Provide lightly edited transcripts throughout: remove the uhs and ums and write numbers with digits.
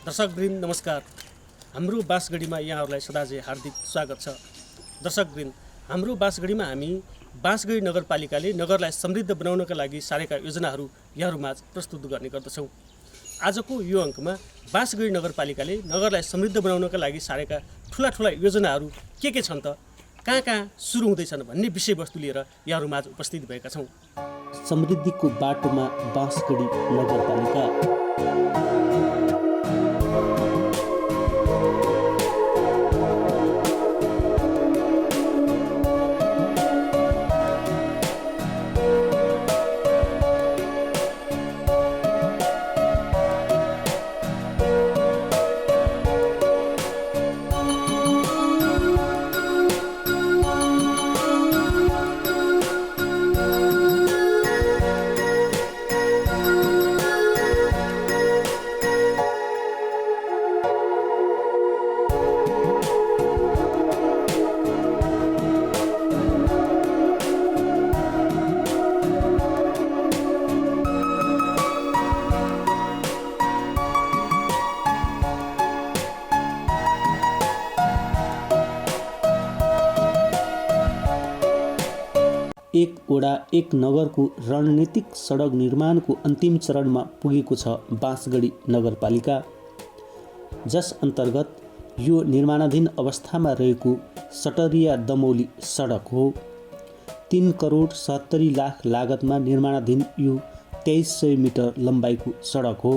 दर्शकवृन्द नमस्कार। हाम्रो बाँसगढीमा यहाँहरूलाई सदाझै हार्दिक स्वागत छ। दर्शकवृन्द, हाम्रो बाँसगढीमा हामी बाँसगढी नगरपालिकाले नगरलाई समृद्ध बनाउनका लागि सारेका योजनाहरू यहाँहरूमाझ प्रस्तुत गर्ने गर्दछौँ। आजको यो अङ्कमा बाँसगढी नगरपालिकाले नगरलाई समृद्ध बनाउनका लागि सारेका ठुला योजनाहरू के छन् त, कहाँ सुरु हुँदैछन् भन्ने विषयवस्तु लिएर यहाँहरूमाझ उपस्थित भएका छौँ। समृद्धिको बाटोमा बाँसगढी नगरपालिका। एक वडा एक नगरको रणनीतिक सडक निर्माणको अन्तिम चरणमा पुगेको छ बाँसगढी नगरपालिका, जस अन्तर्गत यो निर्माणाधीन अवस्थामा रहेको सटरिया दमौली सडक हो। 3 करोड 70 लाख लागतमा निर्माणाधीन यो 2300 मिटर लम्बाइको सडक हो।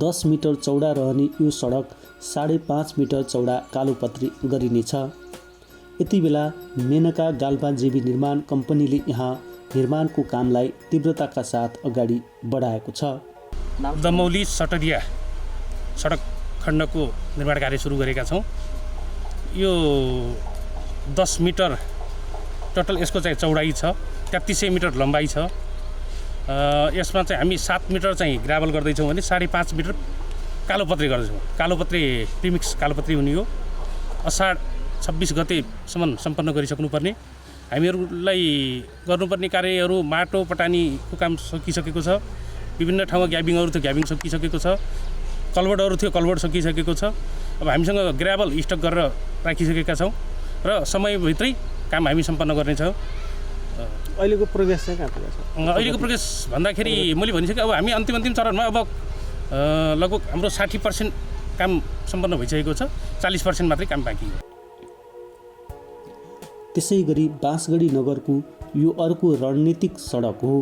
10 मिटर चौडा रहने यो सडक 5.5 मिटर चौडा कालोपत्री गरिनेछ। यति बेला मेनका गाल्पा जेबी निर्माण कम्पनीले यहाँ निर्माणको कामलाई तीव्रताका साथ अगाडि बढाएको छ। दमौली सटरिया सडक खण्डको निर्माण कार्य सुरु गरेका छौँ। यो 10 मिटर टोटल यसको चाहिँ चौडाइ छ, 3300 मिटर लम्बाइ छ। यसमा चाहिँ हामी 7 मिटर चाहिँ ग्राभल गर्दैछौँ भने 5.5 मिटर कालोपत्री गर्दैछौँ। कालोपत्री प्रिमिक्स कालोपत्री हुने हो। असाढ 26 गतेसम्म सम्पन्न गरिसक्नुपर्ने। हामीहरूलाई गर्नुपर्ने कार्यहरू माटो पटानीको काम सकिसकेको छ। विभिन्न ठाउँमा ग्याबिङहरू थियो, ग्याबिङ सकिसकेको छ। कल्भर्टहरू थियो, कल्भर्ट सकिसकेको छ। अब हामीसँग ग्राभल स्टक गरेर राखिसकेका छौँ र समयभित्रै काम हामी सम्पन्न गर्नेछौँ। अहिलेको प्रोग्रेस चाहिँ कहाँ पुगेको छ? अहिलेको प्रोग्रेस भन्दाखेरि मैले भनिसकेँ, अब हामी अन्तिम चरणमा अब लगभग हाम्रो 60% काम सम्पन्न भइसकेको छ। 40% मात्रै काम बाँकी हो। त्यसै गरी बाँसगढी नगरको यो अर्को रणनीतिक सडक हो।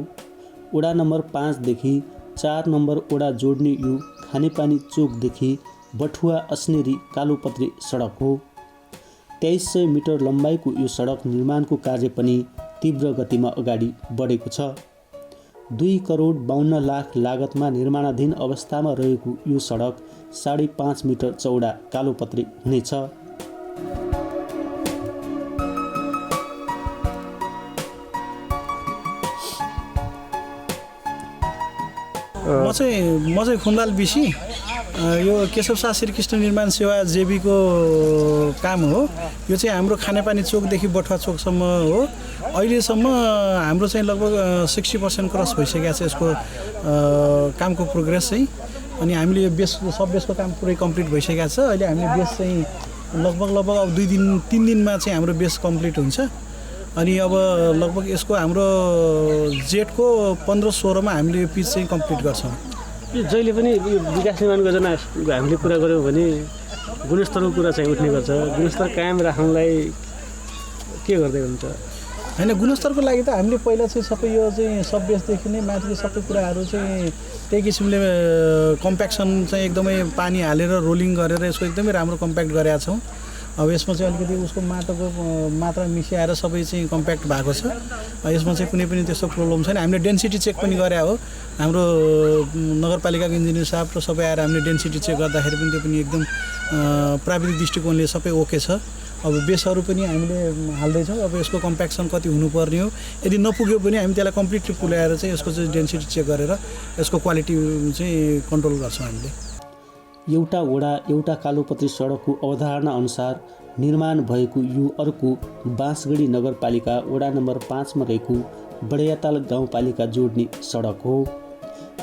वडा नम्बर 5 देखि 4 नम्बर वडा जोड्ने यो खानेपानी चोकदेखि बठुवा अस्नेरी कालोपत्री सडक हो। 2300 मिटर लम्बाइको यो सडक निर्माणको कार्य पनि तीव्र गतिमा अगाडि बढेको छ। 2 करोड 52 लाख लागतमा निर्माणाधीन अवस्थामा रहेको यो सडक 5.5 मिटर चौडा कालोपत्री हुनेछ। म चाहिँ खुन्दाल बिसी। यो केशव शाह श्रीकृष्ण निर्माण सेवा जेबीको काम हो। यो चाहिँ हाम्रो खानेपानी चोकदेखि बठुवा चोकसम्म हो। अहिलेसम्म हाम्रो चाहिँ लगभग 60% क्रस भइसकेको छ यसको कामको प्रोग्रेस चाहिँ। अनि हामीले यो सब बेसको काम पुरै कम्प्लिट भइसकेको छ। अहिले हामीले बेस चाहिँ लगभग अब 2-3 दिनमा चाहिँ हाम्रो बेस कम्प्लिट हुन्छ। अनि अब लगभग यसको हाम्रो जेठको 15-16 मा हामीले यो पिच चाहिँ कम्प्लिट गर्छौँ। यो जहिले पनि यो विकास निर्माण योजना हामीले पुरा गऱ्यौँ भने गुणस्तरको कुरा चाहिँ उठ्ने गर्छ। गुणस्तर कायम राख्नलाई के गर्दै हुन्छ? होइन, गुणस्तरको लागि त हामीले पहिला चाहिँ सबै यो चाहिँ सब बेसदेखि नै माथि सबै कुराहरू चाहिँ त्यही किसिमले कम्प्याक्सन चाहिँ एकदमै पानी हालेर रोलिङ गरेर यसको एकदमै राम्रो कम्प्याक्ट गरेका छौँ। अब यसमा चाहिँ अलिकति उसको माटोको मात्रा मिसाएर सबै चाहिँ कम्प्याक्ट भएको छ। यसमा चाहिँ कुनै पनि त्यस्तो प्रब्लम छैन। हामीले डेन्सिटी चेक पनि गरे हो। हाम्रो नगरपालिकाको इन्जिनियर साहब र सबै आएर हामीले डेन्सिटी चेक गर्दाखेरि पनि त्यो पनि एकदम प्राविधिक दृष्टिकोणले सबै ओके छ। अब बेसहरू पनि हामीले हाल्दैछौँ। अब यसको कम्प्याक्सन कति हुनुपर्ने हो, यदि नपुग्यो भने हामी त्यसलाई कम्प्लिटली पुल्याएर चाहिँ यसको चाहिँ डेन्सिटी चेक गरेर यसको क्वालिटी चाहिँ कन्ट्रोल गर्छौँ हामीले। एउटा वडा एउटा कालोपत्री सडकको अवधारणा अनुसार निर्माण भएको यो अर्को बाँसगढी नगरपालिका वडा नम्बर 5 मा रहेको बडियाताल गाउँपालिका जोड्ने सडक हो।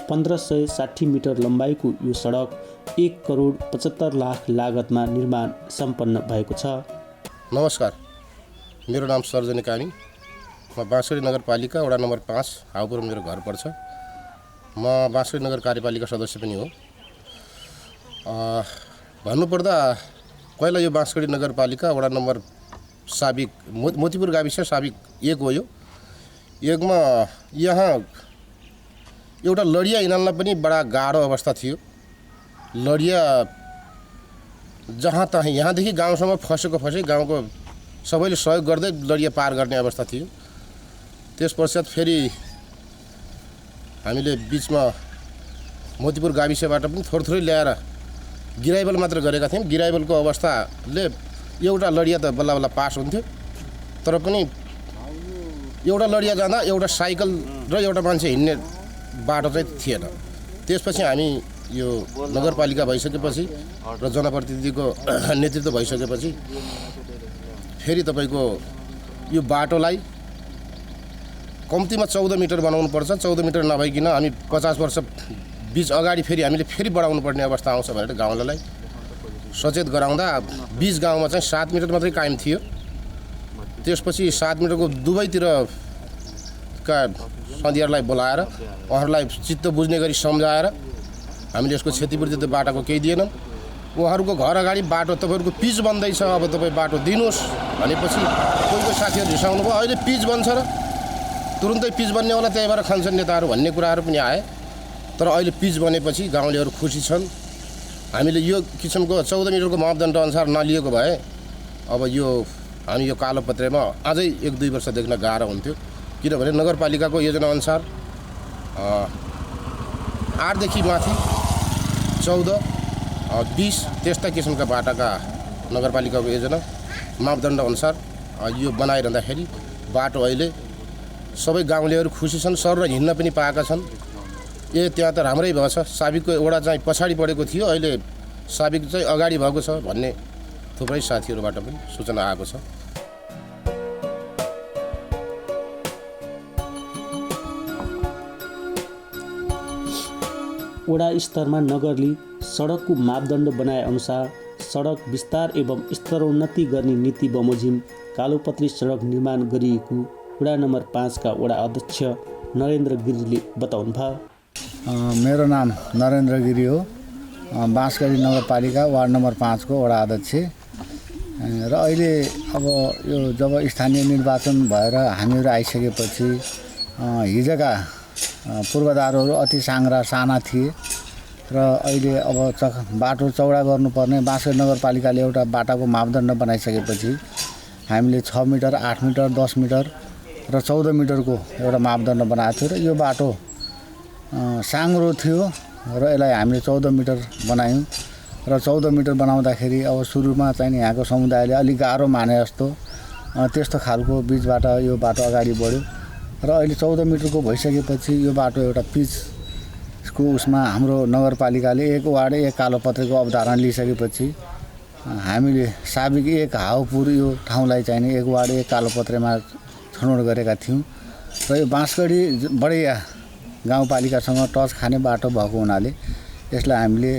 1560 मिटर लम्बाइको यो सडक 1 करोड 75 लाख लागतमा निर्माण सम्पन्न भएको छ। नमस्कार, मेरो नाम सर्जनी कामी। म बाँसगढी नगरपालिका वडा नम्बर 5 हाउपुर मेरो घर पर्छ। म बाँसगढी नगर कार्यपालिका सदस्य पनि हो। भन्नुपर्दा पहिला यो बाँसगढी नगरपालिका वडा नम्बर साबिक मोतीपुर गाविस साबिक 1 हो। यो 1 मा यहाँ एउटा लडिया हिँड्नलाई पनि बडा गाह्रो अवस्था थियो। लडिया जहाँ तहाँ यहाँदेखि गाउँसम्म फसे गाउँको सबैले सहयोग गर्दै लडिया पार गर्ने अवस्था थियो। त्यस पश्चात फेरि हामीले बिचमा मोतीपुर गाविसबाट पनि थोरै ल्याएर गिराइबल मात्र गरेका थियौँ। गिराइबलको अवस्थाले एउटा लडिया त बल्ल बल्ल पास हुन्थ्यो, तर पनि एउटा लडिया जाँदा एउटा साइकल र एउटा मान्छे हिँड्ने बाटो चाहिँ थिएन। त्यसपछि हामी यो नगरपालिका भइसकेपछि र जनप्रतिनिधिको नेतृत्व भइसकेपछि फेरि तपाईँको यो बाटोलाई कम्तीमा 14 मिटर बनाउनु पर्छ। 14 मिटर नभइकन हामी 50 वर्ष बीच अगाडि फेरि हामीले फेरि बढाउनु पर्ने अवस्था आउँछ भनेर गाउँलाई सचेत गराउँदा 20 गाउँमा चाहिँ 7 मिटर मात्रै कायम थियो। त्यसपछि 7 मिटरको दुवैतिरका सन्धिहरूलाई बोलाएर उहाँहरूलाई चित्त बुझ्ने गरी सम्झाएर हामीले यसको क्षतिपूर्ति त बाटाको केही दिएनौँ। उहाँहरूको घर अगाडि बाटो तपाईँहरूको पिच बन्दैछ, अब तपाईँ बाटो दिनुहोस् भनेपछि कोही साथीहरू रिसाउनु भयो। अहिले पिच बन्छ र तुरुन्तै पिच बन्नेवाला त्यही भएर खान्छन् नेताहरू भन्ने कुराहरू पनि आए। तर अहिले पिच बनेपछि गाउँलेहरू खुसी छन्। हामीले यो किसिमको 14 मिटरको मापदण्ड अनुसार नलिएको भए अब यो हामी यो कालोपत्रेमा अझै 1-2 वर्ष देख्न गाह्रो हुन्थ्यो। किनभने नगरपालिकाको योजना अनुसार 8 देखि माथि 14, 20 त्यस्ता किसिमका बाटाका नगरपालिकाको योजना मापदण्ड अनुसार यो बनाइरहँदाखेरि बाटो अहिले सबै गाउँलेहरू खुसी छन्। सर र हिँड्न पनि पाएका छन्। त्यहाँ त राम्रै भएछ। साबिकको एउटा चाहिँ पछाडि परेको थियो, अहिले साबिक चाहिँ अगाडि भएको छ भन्ने थुप्रै साथीहरूबाट पनि सूचना आएको छ। वडा स्तरमा नगरले सडकको मापदण्ड बनाए अनुसार सडक विस्तार एवं स्तरोन्नति गर्ने नीति बमोजिम कालोपत्री सडक निर्माण गरिएको वडा नम्बर 5 का वडा अध्यक्ष नरेन्द्र गिरीले बताउनुभयो। मेरो नाम नरेन्द्र गिरी हो। बाँसगढी नगरपालिका वार्ड नम्बर 5 को वडा अध्यक्ष र अहिले अब यो जब स्थानीय निर्वाचन भएर हामीहरू आइसकेपछि हिजोका पूर्वाधारहरू अति साना थिए र अहिले अब बाटो चौडा गर्नुपर्ने बाँसगढी नगरपालिकाले एउटा बाटाको मापदण्ड बनाइसकेपछि हामीले 6 मिटर, 8 मिटर, 10 मिटर र 14 मिटरको एउटा मापदण्ड बनाएको थियो र यो बाटो साङ्ग्रो थियो र यसलाई हामीले 14 मिटर बनायौँ र 14 मिटर बनाउँदाखेरि अब सुरुमा चाहिँ यहाँको समुदायले अलिक गाह्रो माने जस्तो त्यस्तो खालको बिचबाट यो बाटो अगाडि बढ्यो र अहिले 14 मिटरको भइसकेपछि यो बाटो एउटा पिचको उसमा हाम्रो नगरपालिकाले 1 वार्ड 1 कालोपत्रेको अवधारणा लिइसकेपछि हामीले साबिक 1 हाउपुर यो ठाउँलाई चाहिँ 1 वार्ड 1 कालोपत्रेमा छनौट गरेका थियौँ र यो बाँसगढी बढैया गाउँपालिकासँग टच खाने बाटो भएको हुनाले यसलाई हामीले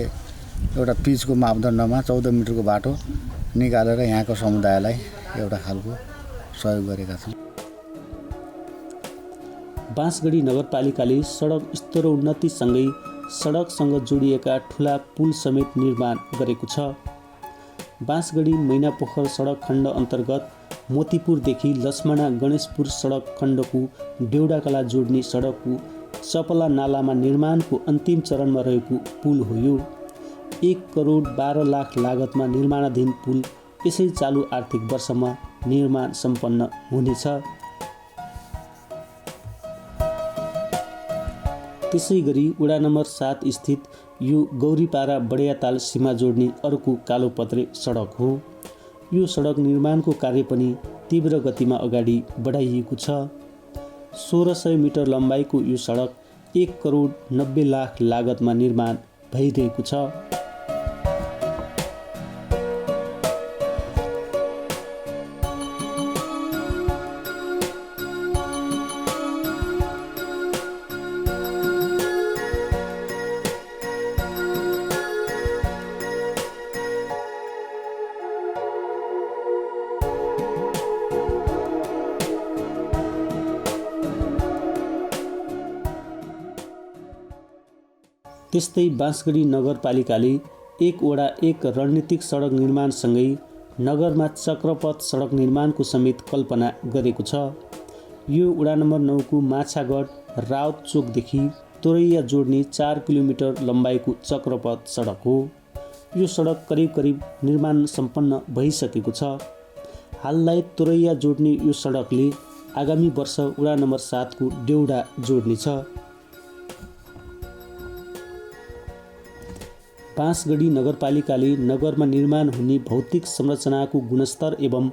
एउटा पिचको मापदण्डमा 14 मिटरको बाटो निकालेर यहाँको समुदायलाई एउटा खालको सहयोग गरेका छौँ। बाँसगढी नगरपालिकाले सडक स्तरोन्नतिसँगै सडकसँग जोडिएका ठुला पुल समेत निर्माण गरेको छ। बाँसगढी मैनापोखर सडक खण्ड अन्तर्गत मोतीपुरदेखि लक्ष्मणा गणेशपुर सडक खण्डको डेउडाकला जोड्ने सडकको चपला नालामा निर्माणको अन्तिम चरणमा रहेको पुल हो। यो 1 करोड 12 लाख लागतमा निर्माणाधीन पुल यसै चालु आर्थिक वर्षमा निर्माण सम्पन्न हुनेछ। त्यसै गरी वडा नम्बर 7 स्थित यो गौरीपारा बडियाताल सीमा जोड्ने अर्को कालोपत्रे सडक हो। यो सडक निर्माणको कार्य पनि तीव्र गतिमा अगाडि बढाइएको छ। 1600 मिटर लम्बाइको यो सडक 1 करोड 90 लाख लागतमा निर्माण भइरहेको छ। त्यस्तै बाँसगढी नगरपालिकाले 1 वडा 1 रणनीतिक सडक निर्माणसँगै नगरमा चक्रपथ सडक निर्माणको समेत कल्पना गरेको छ। यो वडा नम्बर 9 को माछागढ राउत चोकदेखि तोरैया जोड्ने 4 किलोमिटर लम्बाइको चक्रपथ सडक हो। यो सडक करिब निर्माण सम्पन्न भइसकेको छ। हाललाई तोरैया जोड्ने यो सडकले आगामी वर्ष वडा नम्बर 7 को डेउडा जोड्नेछ। बाँसगढी नगरपालिकाले नगरमा निर्माण हुने भौतिक संरचनाको गुणस्तर एवं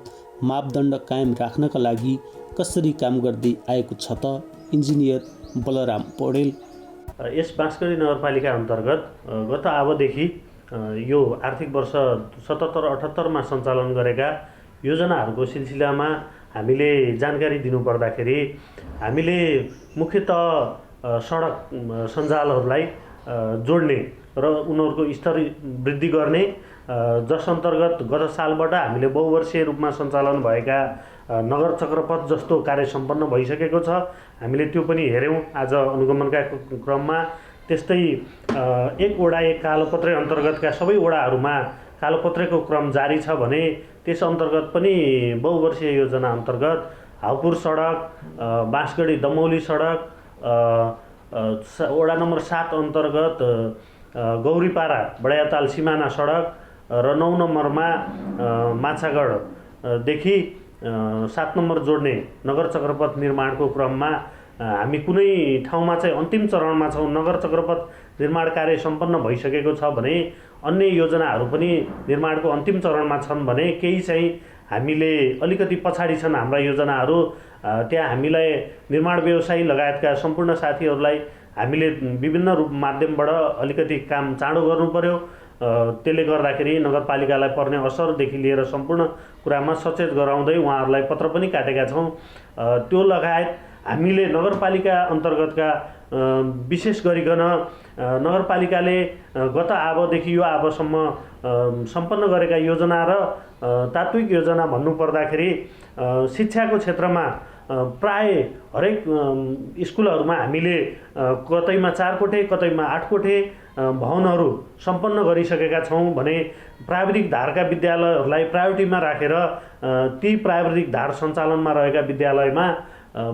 मापदण्ड कायम राख्नका लागि कसरी काम गर्दै आएको छ त? इन्जिनियर बलराम पौडेल। यस बाँसगढी नगरपालिका अन्तर्गत गत आबदेखि यो आर्थिक वर्ष 77-78 सञ्चालन गरेका योजनाहरूको सिलसिलामा हामीले जानकारी दिनुपर्दाखेरि हामीले मुख्यतः सडक सञ्जालहरूलाई जोड्ने र उनीहरूको स्तर वृद्धि गर्ने, जस अन्तर्गत गत सालबाट हामीले बहुवर्षीय रूपमा सञ्चालन भएका नगर चक्रपथ जस्तो कार्य सम्पन्न भइसकेको छ। हामीले त्यो पनि हेऱ्यौँ आज अनुगमनका क्रममा। त्यस्तै 1 वडा 1 कालोपत्रे अन्तर्गतका सबै वडाहरूमा कालोपत्रेको क्रम जारी छ भने त्यस अन्तर्गत पनि बहुवर्षीय योजना अन्तर्गत हाउपुर सडक, बाँसगढी दमौली सडक, वडा नम्बर 7 अन्तर्गत गौरीपारा बडायाताल सिमाना सडक र 9 नम्बरमा माछागढदेखि 7 नम्बर जोड्ने नगर चक्रपथ निर्माणको क्रममा हामी कुनै ठाउँमा चाहिँ अन्तिम चरणमा छौँ, नगर चक्रपथ निर्माण कार्य सम्पन्न भइसकेको छ भने अन्य योजनाहरू पनि निर्माणको अन्तिम चरणमा छन् भने केही चाहिँ हामीले अलिकति पछाडि छन् हाम्रा योजनाहरू। त्यहाँ हामीलाई निर्माण व्यवसायी लगायतका सम्पूर्ण साथीहरूलाई हामीले विभिन्न रूप माध्यमबाट अलिकति काम चाँडो गर्नु पर्यो। त्यसले गर्दाखेरि नगरपालिकालाई पर्ने असरदेखि लिएर सम्पूर्ण कुरामा सचेत गराउँदै उहाँहरूलाई पत्र पनि काटेका छौँ। त्यो लगायत हामीले नगरपालिका अन्तर्गतका विशेष गरिकन नगरपालिकाले गत आबदेखि यो आबसम्म सम्पन्न गरेका योजना र तात्विक योजना भन्नुपर्दाखेरि शिक्षाको क्षेत्रमा प्राय हरेक स्कुलहरूमा हामीले कतैमा 4 कोठे कतैमा 8 कोठे भवनहरू सम्पन्न गरिसकेका छौँ भने प्राविधिक धारका विद्यालयहरूलाई प्रायोरिटीमा राखेर ती प्राविधिक धार सञ्चालनमा रहेका विद्यालयमा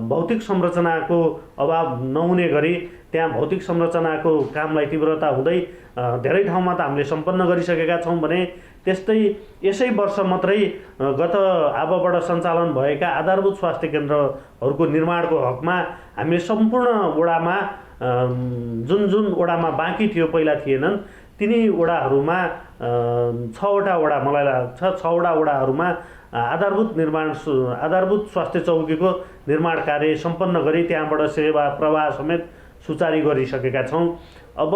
भौतिक संरचनाको अभाव नहुने गरी त्यहाँ भौतिक संरचनाको कामलाई तीव्रता हुँदै धेरै ठाउँमा त हामीले सम्पन्न गरिसकेका छौँ भने त्यस्तै यसै वर्ष मात्रै गत आबबाट सञ्चालन भएका आधारभूत स्वास्थ्य केन्द्रहरूको निर्माणको हकमा हामीले सम्पूर्ण वडामा जुन वडामा बाँकी थियो पहिला थिएनन् तिनी वडाहरूमा 6 वटा वडा मलाई लाग्छ 6 वटा वडाहरूमा आधारभूत स्वास्थ्य चौकीको निर्माण कार्य सम्पन्न गरी त्यहाँबाट सेवा प्रवाह समेत सुचारू गरिसकेका छौँ। अब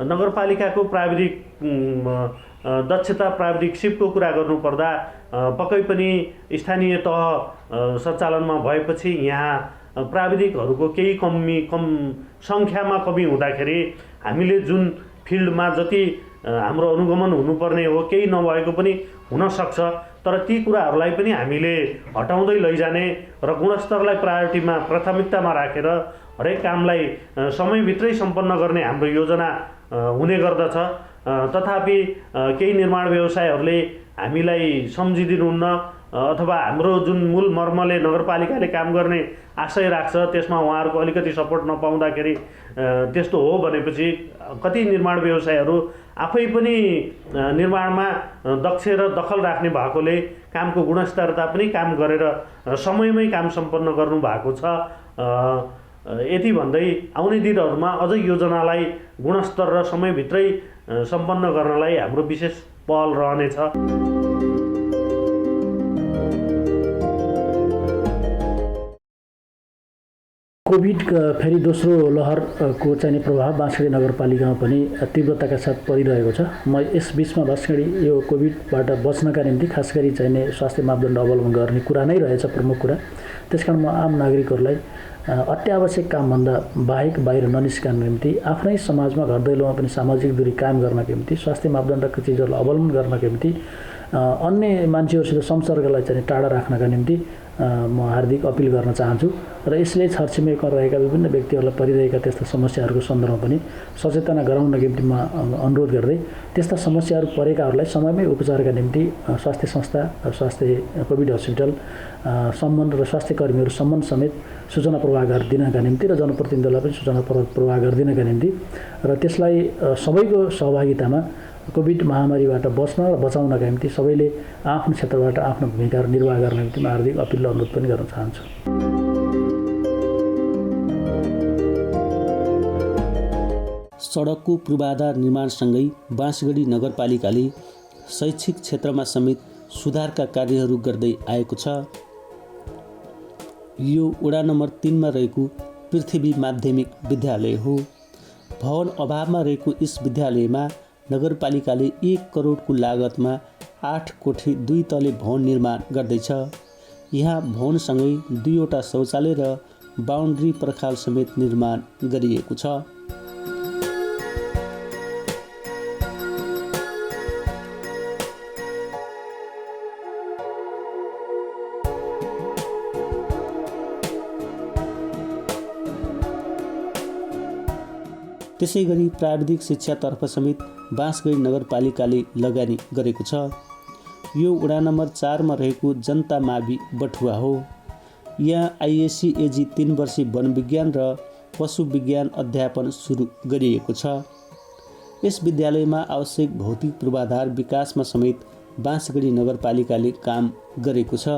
नगरपालिकाको प्राविधिक दक्षता प्राविधिक सिपको कुरा गर्नुपर्दा पक्कै पनि स्थानीय तह सञ्चालनमा भएपछि यहाँ प्राविधिकहरूको केही कम सङ्ख्यामा कमी हुँदाखेरि हामीले जुन फिल्डमा जति हाम्रो अनुगमन हुनुपर्ने हो केही नभएको पनि हुनसक्छ, तर ती कुराहरूलाई पनि हामीले हटाउँदै लैजाने र गुणस्तरलाई प्रायोरिटीमा प्राथमिकतामा राखेर हरेक कामलाई समयभित्रै सम्पन्न गर्ने हाम्रो योजना हुने गर्दछ। तथापि केही निर्माण व्यवसायहरूले हामीलाई सम्झिदिनुहुन्न अथवा हाम्रो जुन मूल मर्मले नगरपालिकाले काम गर्ने आशय राख्छ त्यसमा उहाँहरूको अलिकति सपोर्ट नपाउँदाखेरि त्यस्तो हो भनेपछि कति निर्माण व्यवसायहरू आफै पनि निर्माणमा दक्ष र दखल राख्ने भएकोले कामको गुणस्तरता पनि काम गरेर समयमै काम सम्पन्न गर्नु भएको छ। यति भन्दै आउने दिनहरूमा अझै योजनालाई गुणस्तर र समयभित्रै सम्पन्न गर्नलाई हाम्रो विशेष पहल रहनेछ। कोभिड फेरि दोस्रो लहरको चाहिँ प्रभाव बाँसगढी नगरपालिकामा पनि तीव्रताका साथ परिरहेको छ। म यस बिचमा बाँसगढी यो कोभिडबाट बच्नका निम्ति खास गरी चाहिँ स्वास्थ्य मापदण्ड अवलम्बन गर्ने कुरा नै रहेछ प्रमुख कुरा। त्यसकारण म आम नागरिकहरूलाई अत्यावश्यक कामभन्दा बाहेक बाहिर ननिस्कन निम्ति आफ्नै समाजमा घर दैलोमा पनि सामाजिक दूरी कायम गर्नका निम्ति स्वास्थ्य मापदण्डका चिजहरूलाई अवलम्बन गर्नका निम्ति अन्य मान्छेहरूसित संसर्गलाई चाहिँ टाढा राख्नका निम्ति म हार्दिक अपिल गर्न चाहन्छु र यसले छरछिमेकमा रहेका विभिन्न व्यक्तिहरूलाई परिरहेका त्यस्ता समस्याहरूको सन्दर्भमा पनि सचेतना गराउनका निम्ति म अनुरोध गर्दै त्यस्ता समस्याहरू परेकाहरूलाई समयमै उपचारका निम्ति स्वास्थ्य संस्था स्वास्थ्य कोभिड हस्पिटल सम्बन्ध र स्वास्थ्य कर्मीहरू सम्बन्ध समेत सूचना प्रवाह गरिदिनका निम्ति र जनप्रतिनिधिहरूलाई पनि सूचना प्रवाह गरिदिनका निम्ति र त्यसलाई सबैको सहभागितामा कोभिड महामारीबाट बच्न र बचाउनका निम्ति सबैले आफ्नो क्षेत्रबाट आफ्नो भूमिका निर्वाह गर्न निम्ति म हार्दिक अपिल र अनुरोध पनि गर्न चाहन्छु। सडकको पूर्वाधार निर्माणसँगै बाँसगढी नगरपालिकाले शैक्षिक क्षेत्रमा समेत सुधारका कार्यहरू गर्दै आएको छ। यो वडा नम्बर 3 मा रहेको पृथ्वी माध्यमिक विद्यालय हो। भवन अभावमा रहेको यस विद्यालयमा नगरपालिकाले 1 करोडको लागतमा 8 कोठी 2 तले भवन निर्माण गर्दैछ। यहाँ भवनसँगै 2वटा शौचालय र बााउन्ड्री पर्खाल समेत निर्माण गरिएको छ। त्यसैगरी प्राविधिक शिक्षातर्फ समेत बाँसगढी नगरपालिकाले लगानी गरेको छ। यो वडा नम्बर 4 मा रहेको जनता मावि बठुवा हो। यहाँ आइएससी एजी 3 वर्षीय वनविज्ञान र पशु विज्ञान अध्यापन सुरु गरिएको छ। यस विद्यालयमा आवश्यक भौतिक पूर्वाधार विकासमा समेत बाँसगढी नगरपालिकाले काम गरेको छ।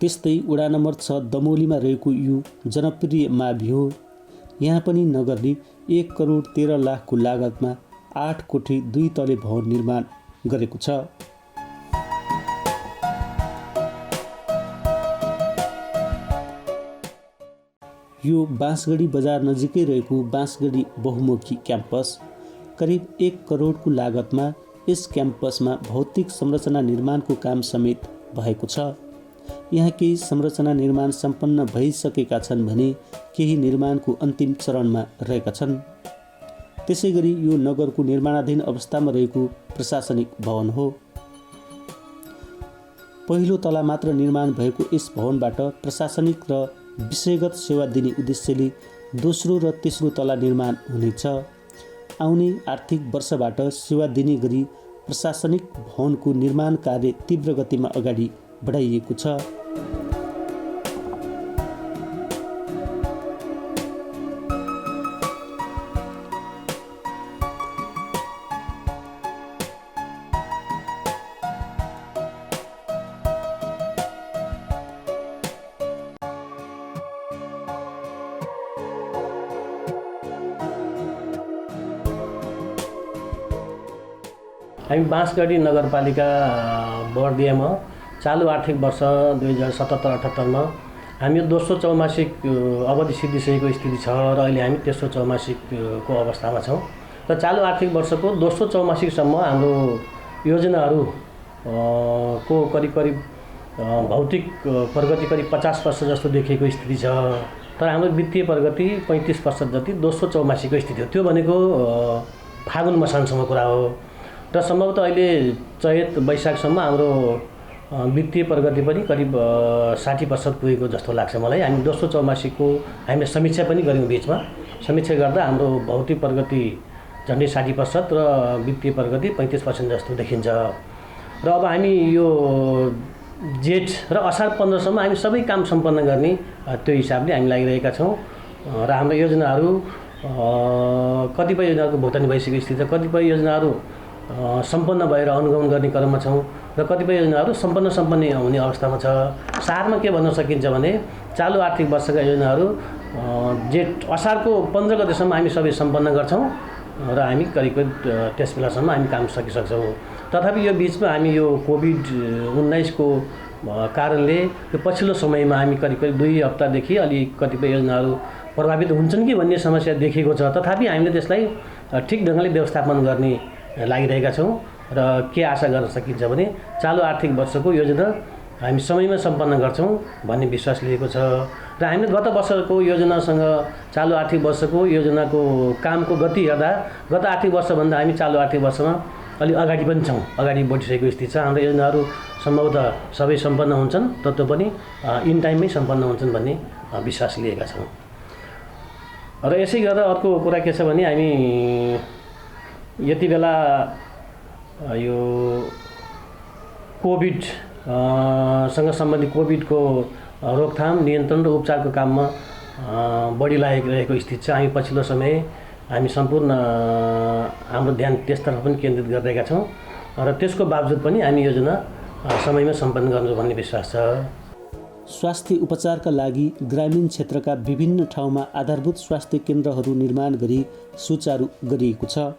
त्यस्तै वडा नम्बर 6 दमौलीमा रहेको यो जनप्रिय मावि हो। यहाँ पनि नगरले 1 करोड 13 लाखको लागतमा 8 कोठी 2 तले भवन निर्माण गरेको छ। यो बाँसगढी बजार नजिकै रहेको बाँसगढी बहुमुखी क्याम्पस करिब 1 करोडको लागतमा यस क्याम्पसमा भौतिक संरचना निर्माणको काम समेत भएको छ। यहाँ केही संरचना निर्माण सम्पन्न भइसकेका छन् भने केही निर्माणको अन्तिम चरणमा रहेका छन्। त्यसैगरी यो नगरको निर्माणाधीन अवस्थामा रहेको प्रशासनिक भवन हो। पहिलो तला मात्र निर्माण भएको यस भवनबाट प्रशासनिक र विषयगत सेवा दिने उद्देश्यले दोस्रो र तेस्रो तला निर्माण हुनेछ। आउने आर्थिक वर्षबाट सेवा दिने गरी प्रशासनिक भवनको निर्माण कार्य तीव्र गतिमा अगाडि बढाइएको छ। हामी बाँसगढी नगरपालिका बर्दियामा चालु आर्थिक वर्ष 2077-78 हामी दोस्रो चौमासिक अवधि सिद्धिसकेको स्थिति छ र अहिले हामी तेस्रो चौमासिकको अवस्थामा छौँ र चालु आर्थिक वर्षको दोस्रो चौमासिकसम्म हाम्रो योजनाहरू को करिब भौतिक प्रगति करिब 50% जस्तो देखिएको स्थिति छ। तर हाम्रो वित्तीय प्रगति 35% जति दोस्रो चौमासिकको स्थिति हो। त्यो भनेको फागुन मसानसम्म कुरा हो र सम्भवतः अहिले चैत वैशाखसम्म हाम्रो वित्तीय प्रगति पनि करिब 60% पुगेको जस्तो लाग्छ मलाई। हामी दोस्रो चौमासिकको हामीले समीक्षा पनि गऱ्यौँ। बिचमा समीक्षा गर्दा हाम्रो भौतिक प्रगति झन्डै 60% र वित्तीय प्रगति 35% जस्तो देखिन्छ। र अब हामी यो जेठ र असार 15सम्म हामी सबै काम सम्पन्न गर्ने त्यो हिसाबले हामी लागिरहेका छौँ र हाम्रो योजनाहरू कतिपय योजनाहरूको भुक्तानी भइसकेको स्थिति छ, कतिपय योजनाहरू सम्पन्न भएर अनुगमन गर्ने क्रममा छौँ र कतिपय योजनाहरू सम्पन्न हुने अवस्थामा छ। सारमा के भन्न सकिन्छ भने चालु आर्थिक वर्षका योजनाहरू जेठ असारको 15 गतेसम्म हामी सबै सम्पन्न गर्छौँ र हामी करिब त्यस बेलासम्म हामी काम सकिसक्छौँ। तथापि यो बिचमा हामी यो कोभिड-19 को कारणले यो पछिल्लो समयमा हामी करिब 2 हप्तादेखि अलि कतिपय योजनाहरू प्रभावित हुन्छन् कि भन्ने समस्या देखिएको छ। तथापि हामीले त्यसलाई ठिक ढङ्गले व्यवस्थापन गर्ने लागिरहेका छौँ र के आशा गर्न सकिन्छ भने चालु आर्थिक वर्षको योजना हामी समयमा सम्पन्न गर्छौँ भन्ने विश्वास लिएको छ र हामीले गत वर्षको योजनासँग चालु आर्थिक वर्षको योजनाको कामको गति हेर्दा गत आर्थिक वर्षभन्दा हामी चालु आर्थिक वर्षमा अलि अगाडि पनि छौँ, अगाडि बढिसकेको स्थिति छ। हाम्रो योजनाहरू सम्भवतः सबै सम्पन्न हुन्छन्, तत्त्व पनि इन टाइममै सम्पन्न हुन्छन् भन्ने विश्वास लिएका छौँ। र यसै गर्दा अर्को कुरा के छ भने हामी यति बेला यो कोभिड सँग सम्बन्धित कोभिडको रोकथाम, नियन्त्रण र उपचारको काममा बढी लागेको स्थिति छ। हामी पछिल्लो समय हामी सम्पूर्ण हाम्रो ध्यान त्यसतर्फ पनि केन्द्रित गरिरहेका छौँ र त्यसको बावजुद पनि हामी योजना समयमा सम्पन्न गर्छौँ भन्ने विश्वास छ। स्वास्थ्य उपचारका लागि ग्रामीण क्षेत्रका विभिन्न ठाउँमा आधारभूत स्वास्थ्य केन्द्रहरू निर्माण गरी सुचारू गरिएको छ।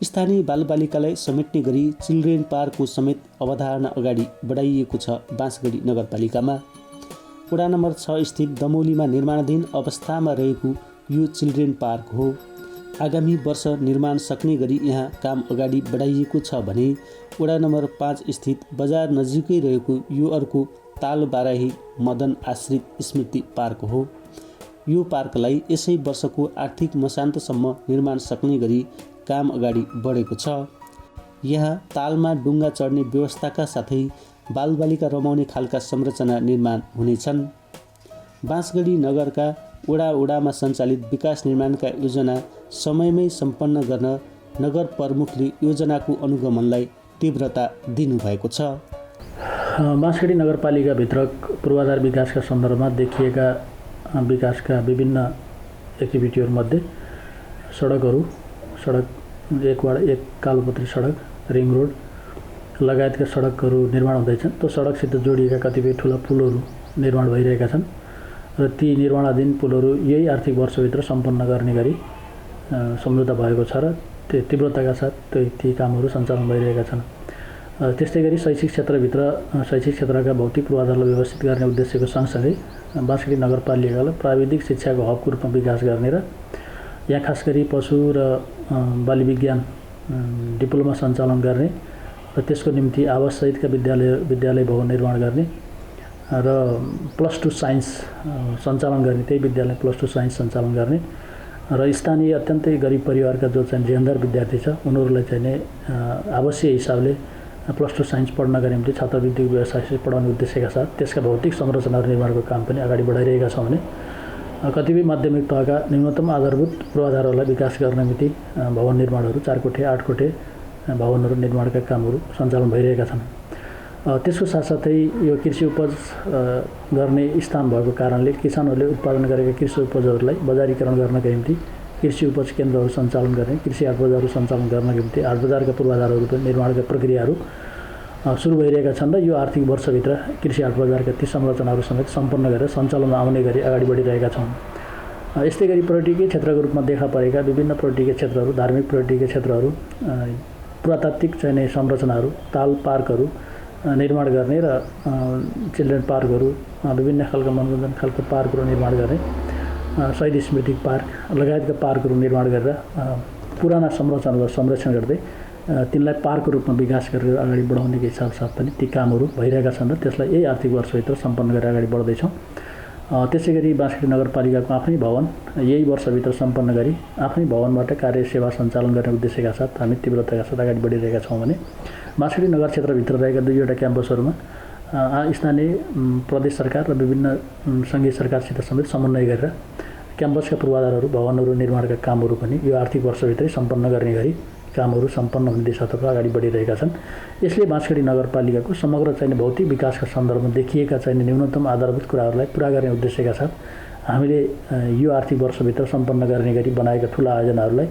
स्थानीय बालबालिकालाई समेट्ने गरी चिल्ड्रेन पार्कको समेत अवधारणा अगाडि बढाइएको छ। बाँसगढी नगरपालिकामा वडा नम्बर 6 स्थित दमौलीमा निर्माणाधीन अवस्थामा रहेको यो चिल्ड्रेन पार्क हो। आगामी वर्ष निर्माण सक्ने गरी यहाँ काम अगाडि बढाइएको छ भने वडा नम्बर 5 स्थित बजार नजिकै रहेको यो अर्को तालबाराही मदन आश्रित स्मृति पार्क हो। यो पार्कलाई यसै वर्षको आर्थिक मसान्तसम्म निर्माण सक्ने गरी काम अगाडि बढेको छ। यहाँ तालमा डुङ्गा चढ्ने व्यवस्थाका साथै बालबालिका रमाउने खालका संरचना निर्माण हुनेछन्। बाँसगढी नगरका वडामा सञ्चालित विकास निर्माणका योजना समयमै सम्पन्न गर्न नगर प्रमुखले योजनाको अनुगमनलाई तीव्रता दिनुभएको छ। बाँसगढी नगरपालिकाभित्र पूर्वाधार विकासका सन्दर्भमा देखिएका विकासका विभिन्न एक्टिभिटीहरूमध्ये सडक एक कालोपत्री सडक, रिङ रोड लगायतका सडकहरू निर्माण हुँदैछन्। त्यो सडकसित जोडिएका कतिपय ठुला पुलहरू निर्माण भइरहेका छन् र ती निर्माणाधीन पुलहरू यही आर्थिक वर्षभित्र सम्पन्न गर्ने गरी सम्झौता भएको छ र तीव्रताका साथ ती कामहरू सञ्चालन भइरहेका छन्। त्यस्तै गरी शैक्षिक क्षेत्रका भौतिक पूर्वाधारलाई व्यवस्थित गर्ने उद्देश्यको सँगसँगै बाँसगढी नगरपालिकालाई प्राविधिक शिक्षाको हबको रूपमा विकास गर्ने र यहाँ खास गरी पशु र बाली विज्ञान डिप्लोमा सञ्चालन गर्ने र त्यसको निम्ति आवाससहितका विद्यालय भवन निर्माण गर्ने र +2 साइन्स सञ्चालन गर्ने, त्यही विद्यालय +2 साइन्स सञ्चालन गर्ने र स्थानीय अत्यन्तै गरिब परिवारका जो चाहिँ जेहेन्दार विद्यार्थी छ उनीहरूलाई चाहिँ नै आवश्यक हिसाबले +2 साइन्स पढ्नका निम्ति छात्रवृत्तिको व्यवस्था पढाउने उद्देश्यका साथ त्यसका भौतिक संरचनाहरू निर्माणको काम पनि अगाडि बढाइरहेका छौँ भने कतिपय माध्यमिक तहका न्यूनतम आधारभूत पूर्वाधारहरूलाई विकास गर्न निम्ति भवन निर्माणहरू 4 कोठे 8 कोठे भवनहरू निर्माणका कामहरू सञ्चालन भइरहेका छन्। त्यसको साथसाथै यो कृषि उपज गर्ने स्थान भएको कारणले किसानहरूले उत्पादन गरेका कृषि उपजहरूलाई बजारीकरण गर्नका निम्ति कृषि उपज केन्द्रहरू सञ्चालन गर्ने, कृषि हाट बजारहरू सञ्चालन गर्नका निम्ति हाट बजारका पूर्वाधारहरू पनि निर्माणका प्रक्रियाहरू सुरु भइरहेका छन् र यो आर्थिक वर्षभित्र कृषि हाट बजारका ती संरचनाहरू समेत सम्पन्न गरेर सञ्चालनमा आउने गरी अगाडि बढिरहेका छौँ। यस्तै गरी पर्यटकीय क्षेत्रको रूपमा देखा परेका विभिन्न पर्यटकीय क्षेत्रहरू, धार्मिक पर्यटकीय क्षेत्रहरू, पुरातात्विक चाहिने संरचनाहरू, ताल पार्कहरू निर्माण गर्ने र चिल्ड्रेन पार्कहरू, विभिन्न खालका मनोरञ्जन खालका पार्कहरू निर्माण गर्ने, शहीद स्मृति पार्क लगायतका पार्कहरू निर्माण गरेर पुराना संरचनालाई संरक्षण गर्दै तिनलाई पार्कको रूपमा विकास गरेर अगाडि बढाउनेको हिसाब साथ पनि ती कामहरू भइरहेका छन् र त्यसलाई यही आर्थिक वर्षभित्र सम्पन्न गरेर अगाडि बढ्दैछौँ। त्यसै गरी बाँसगढी नगरपालिकाको आफ्नै भवन यही वर्षभित्र सम्पन्न गरी आफ्नै भवनबाट कार्य सेवा सञ्चालन गर्ने उद्देश्यका साथ हामी तीव्रताका साथ अगाडि बढिरहेका छौँ भने बाँसगढी नगर क्षेत्रभित्र रहेका 2वटा क्याम्पसहरूमा स्थानीय प्रदेश सरकार र विभिन्न सङ्घीय सरकारसित समेत समन्वय गरेर क्याम्पसका पूर्वाधारहरू, भवनहरू निर्माणका कामहरू पनि यो आर्थिक वर्षभित्रै सम्पन्न गर्ने गरी कामहरू सम्पन्न हुने दिशातर्फ अगाडि बढिरहेका छन्। यसले बाँसगढी नगरपालिकाको समग्र चाहिने भौतिक विकासका सन्दर्भमा देखिएका चाहिने न्यूनतम आधारभूत कुराहरूलाई पुरा गर्ने उद्देश्यका साथ हामीले यो आर्थिक वर्षभित्र सम्पन्न गर्ने गरी बनाएका ठुला आयोजनाहरूलाई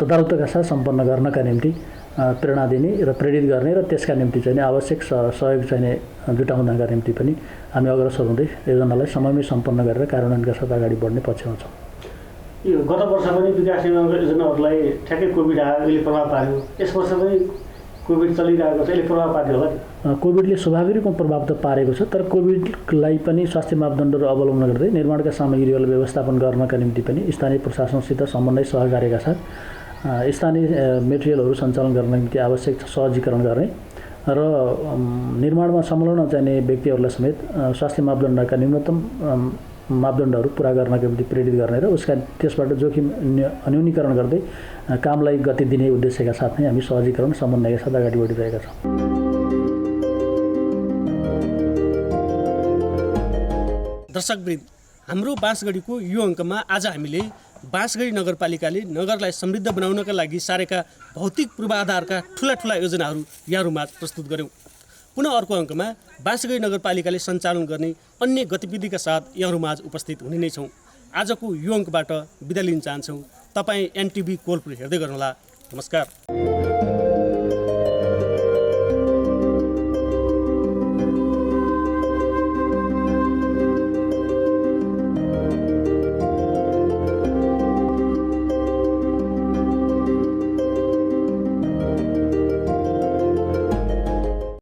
तदारुकताका साथ सम्पन्न गर्नका निम्ति प्रेरणा दिने र प्रेरित गर्ने र त्यसका निम्ति चाहिँ आवश्यक सहयोग चाहिँ जुटाउनका निम्ति पनि हामी अग्रसर हुँदै योजनालाई समयमै सम्पन्न गरेर कार्यान्वयनका साथ अगाडि बढ्ने पक्षमा छौँ। यो गत वर्ष पनि विकास निर्माणको योजनाहरूलाई ठ्याक्कै कोभिड आयो, अहिले प्रभाव पार्यो। यस वर्ष पनि कोभिड चलिरहेको छ, यसले प्रभाव पार्यो होला नि? कोभिडले स्वाभाविक रूपमा प्रभाव त पारेको छ, तर कोभिडलाई पनि स्वास्थ्य मापदण्डहरू अवलम्बन गर्दै निर्माणका सामग्रीहरू व्यवस्थापन गर्नका निम्ति पनि स्थानीय प्रशासनसित समन्वय सहकार्यका साथ स्थानीय मेटेरियलहरू सञ्चालन गर्न निम्ति आवश्यक सहजीकरण गर्ने र निर्माणमा संलग्न चाहिने व्यक्तिहरूलाई समेत स्वास्थ्य मापदण्डका न्यूनतम मापदण्डहरू पुरा गर्नका निम्ति प्रेरित गर्ने र त्यसबाट जोखिम न्यूनीकरण गर्दै कामलाई गति दिने उद्देश्यका साथ नै हामी सहजीकरण समन्वयका साथ अगाडि बढिरहेका छौँ। दर्शकवृन्द, हाम्रो बाँसगढीको यो अङ्कमा आज हामीले बाँसगढी नगरपालिकाले नगरलाई समृद्ध बनाउनका लागि सारेका भौतिक पूर्वाधारका ठुला योजनाहरू यहाँहरूमाझ प्रस्तुत गऱ्यौँ। पुनः अर्को अङ्कमा बाँसगढी नगरपालिकाले सञ्चालन गर्ने अन्य गतिविधिका साथ यहाँहरूमाझ उपस्थित हुने नै छौँ। आजको यो अङ्कबाट बिदा लिन चाहन्छौँ। तपाईँ एनटिभी कोलपुर हेर्दै गर्नुहोला। नमस्कार।